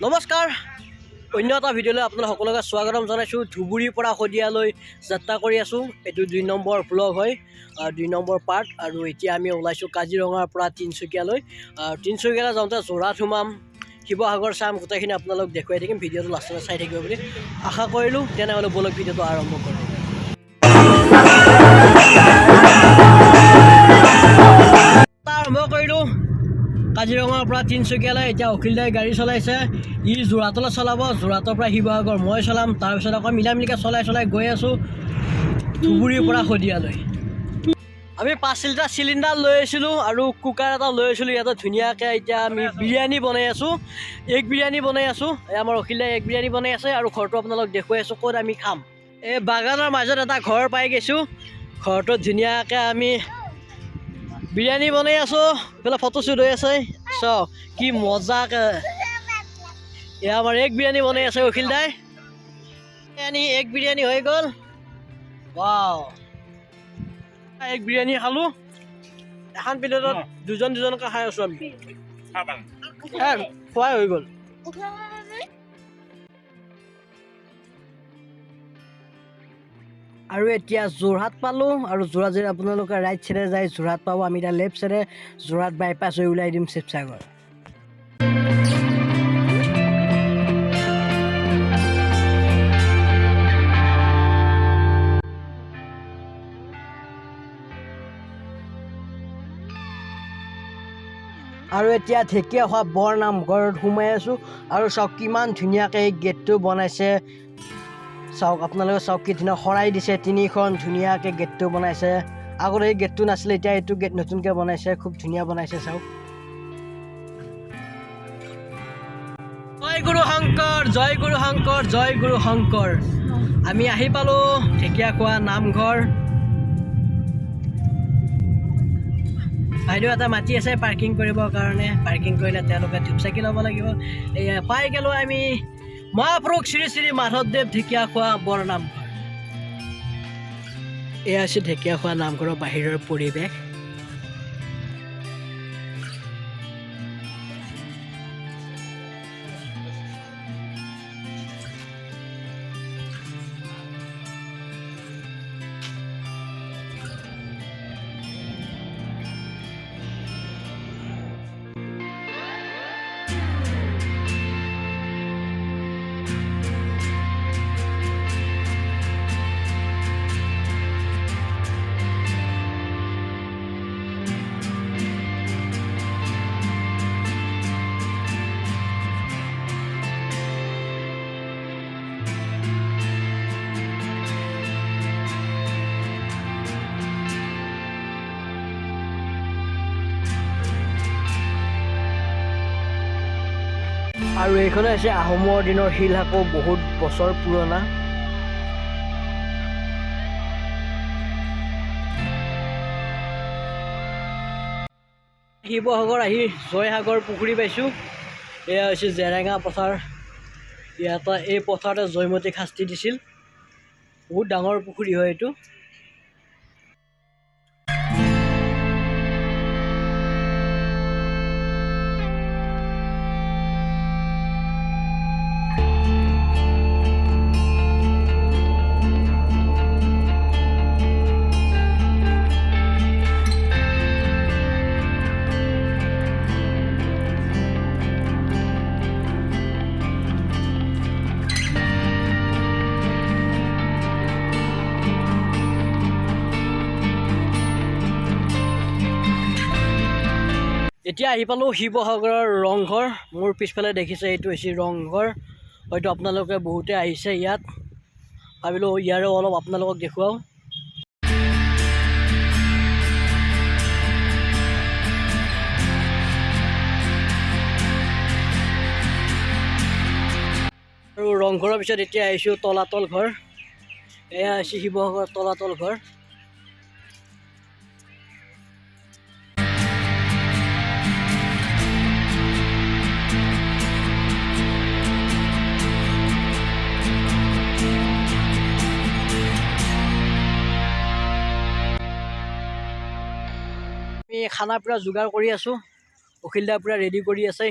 নমস্কাৰ অন্য এটা ভিডিঅ'লৈ আপোনালোক সকলোকে স্বাগতম জনাইছোঁ। ধুবুৰীৰ পৰা শদিয়ালৈ যাত্ৰা কৰি আছোঁ। এইটো 2 নম্বৰ ব্লগ হয়, 2 নম্বৰ পাৰ্ট। আৰু এতিয়া আমি ওলাইছোঁ কাজিৰঙাৰ পৰা তিনিচুকীয়ালৈ। তিনিচুকীয়ালৈ যাওঁতে যোৰহাট সোমাম, শিৱসাগৰ চাম, গোটেইখিনি আপোনালোক দেখুৱাই থাকিম। ভিডিঅ'টো লাষ্টলৈ চাই থাকিব বুলি আশা কৰিলোঁ। তেনেহ'লে বলক ভিডিঅ'টো আৰম্ভ কৰোঁ। আৰম্ভ কৰিলোঁ কাজিৰঙাৰ পৰা তিনিচুকীয়ালৈ। এতিয়া অখিল দাই গাড়ী চলাইছে, ই যোৰহাটলৈ চলাব, যোৰহাটৰ পৰা শিৱসাগৰ মই চলাম। তাৰপিছত আকৌ মিলামিলিকৈ চলাই গৈ আছোঁ ধুবুৰীৰ পৰা শদিয়ালৈ। আমি 5 লিটাৰ চিলিণ্ডাৰ লৈ আহিছিলোঁ আৰু কুকাৰ এটা লৈ আহিছিলোঁ। ইয়াতে ধুনীয়াকৈ এতিয়া আমি বিৰিয়ানী বনাই আছোঁ, এগ বিৰিয়ানী বনাই আছোঁ। আমাৰ অখিল দাই এগ বিৰিয়ানী বনাই আছে আৰু ঘৰটো আপোনালোক দেখুৱাই আছোঁ ক'ত আমি খাম। এই বাগানৰ মাজত এটা ঘৰ পাই গৈছোঁ, ঘৰটোত ধুনীয়াকৈ আমি বিৰিয়ানী বনাই আছোঁ। এইফালে ফটোশ্বুট হৈ আছে, চাওক কি মজাকে। এয়া আমাৰ এগ বিৰিয়ানী বনাই আছে অখিল দাই। এগ বিৰিয়ানী হৈ গ'ল। ৱাও, এগ বিৰিয়ানী খালোঁ। এখন প্লেটত দুজনকৈ খাই আছোঁ আমি। খোৱাই হৈ গ'ল। আৰু এতিয়া যোৰহাট পালোঁ। আৰু যোৰহাট যদি আপোনালোকে ৰাইট চাইডে যায় যোৰহাট পাব। আমি এতিয়া লেফ্ট চাইডে যোৰহাট বাইপাছ হৈ ওলাই দিম শিৱসাগৰ। আৰু এতিয়া ঢেকীয়াখোৱা বৰ নামঘৰত সোমাই আছোঁ। আৰু চাওক কিমান ধুনীয়াকৈ এই গেটটো বনাইছে। চাওক আপোনালোকে চাওক কি ধুনীয়া শৰাই দিছে, 3খন ধুনীয়াকৈ গেটটো বনাইছে। আগতে এই গেটটো নাছিলে, এতিয়া এইটো গেট নতুনকৈ বনাইছে, খুব ধুনীয়া বনাইছে। চাওক, জয় গুৰু শংকৰ, জয় গুৰু শংকৰ, জয় গুৰু শংকৰ। আমি আহি পালোঁ ঢেকীয়াখোৱা নামঘৰ। বাইদেউ এটা মাতি আছে পাৰ্কিং কৰিবৰ কাৰণে। পাৰ্কিং কৰিলে তেওঁলোকে ধূপচাকি ল'ব লাগিব। এয়া পাই গ'লোঁ আমি মহাপুৰুষ শ্ৰী শ্ৰী মাধৱদেৱ ঢেকীয়াখোৱা বৰ নামঘৰ। এয়া হৈছে ঢেকীয়াখোৱা নামঘৰৰ বাহিৰৰ পৰিৱেশ। আৰু এইখনে হৈছে আহোমৰ দিনৰ শিল সাঁকো, বহুত বছৰ পুৰণা। শিৱসাগৰ আহি জয়সাগৰ পুখুৰী পাইছোঁ। এয়া হৈছে জেৰেঙা পথাৰ। ইয়াতে এই পথাৰতে জয়মতীক শাস্তি দিছিল। বহুত ডাঙৰ পুখুৰী হয় এইটো। এতিয়া আহি পালোঁ শিৱসাগৰৰ ৰংঘৰ। মোৰ পিছফালে দেখিছে, এইটো হৈছে ৰংঘৰ। হয়তো আপোনালোকে বহুতে আহিছে ইয়াত, ভাবিলোঁ ইয়াৰো অলপ আপোনালোকক দেখুৱাওঁ। আৰু ৰংঘৰৰ পিছত এতিয়া আহিছোঁ তলাতল ঘৰ। এয়া হৈছে শিৱসাগৰৰ তলাতল ঘৰ। আমি খানা পুৰা যোগাৰ কৰি আছোঁ। অখিল দা পুৰা ৰেডি কৰি আছে।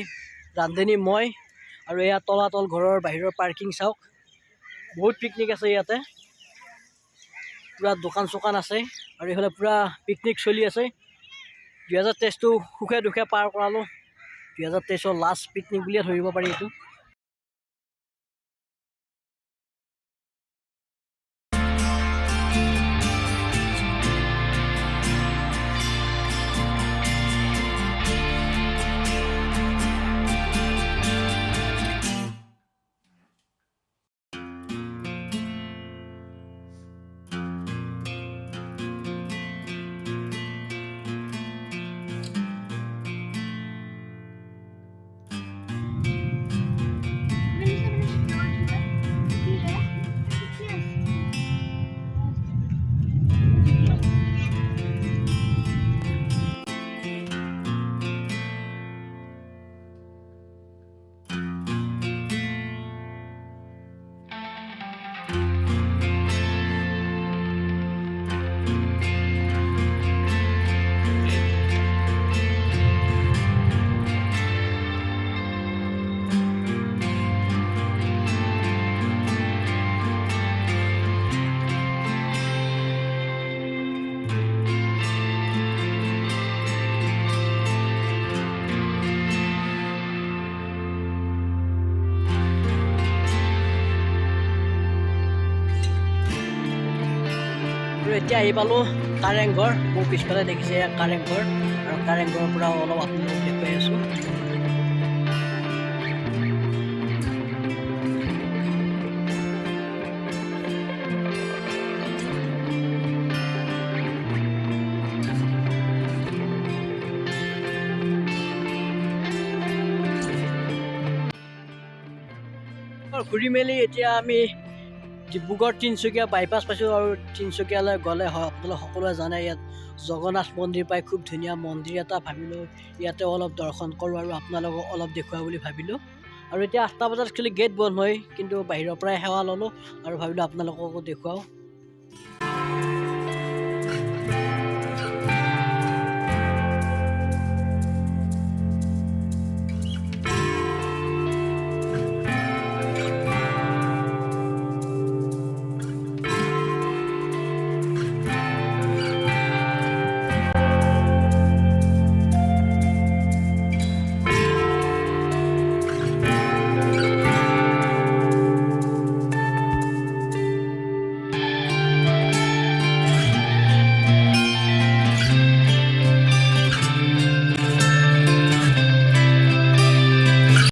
ৰান্ধনি মই আৰু এয়া তলাতল ঘৰৰ বাহিৰৰ পাৰ্কিং চাওক, বহুত পিকনিক আছে ইয়াতে, পূৰা দোকান চোকান আছে আৰু এইফালে পূৰা পিকনিক চলি আছে। 2023টো সুখে দুখে পাৰ কৰালোঁ। 2023ৰ লাষ্ট পিকনিক বুলিয়ে ধৰিব পাৰি এইটো। এতিয়া আহি পালোঁ কাৰেংঘৰ। মোৰ পিছফালে দেখিছে কাৰেংঘৰ, আৰু কাৰেংঘৰৰ পৰা অলপ আপোনালোকক দেখুৱাই আছোঁ। ঘূৰি মেলি এতিয়া আমি ডিব্ৰুগড় তিনিচুকীয়া বাইপাছ পাইছোঁ, আৰু তিনিচুকীয়ালৈ গ'লে হয় আপোনালোকে সকলোৱে জানে ইয়াত জগন্নাথ মন্দিৰ পায়, খুব ধুনীয়া মন্দিৰ এটা। ভাবিলোঁ ইয়াতে অলপ দৰ্শন কৰোঁ আৰু আপোনালোকক অলপ দেখুওৱা বুলি ভাবিলোঁ। আৰু এতিয়া 8টা বজাত খালি গেট বন্ধ হয়, কিন্তু বাহিৰৰ পৰাই সেৱা ল'লোঁ আৰু ভাবিলোঁ আপোনালোককো দেখুৱাওঁ।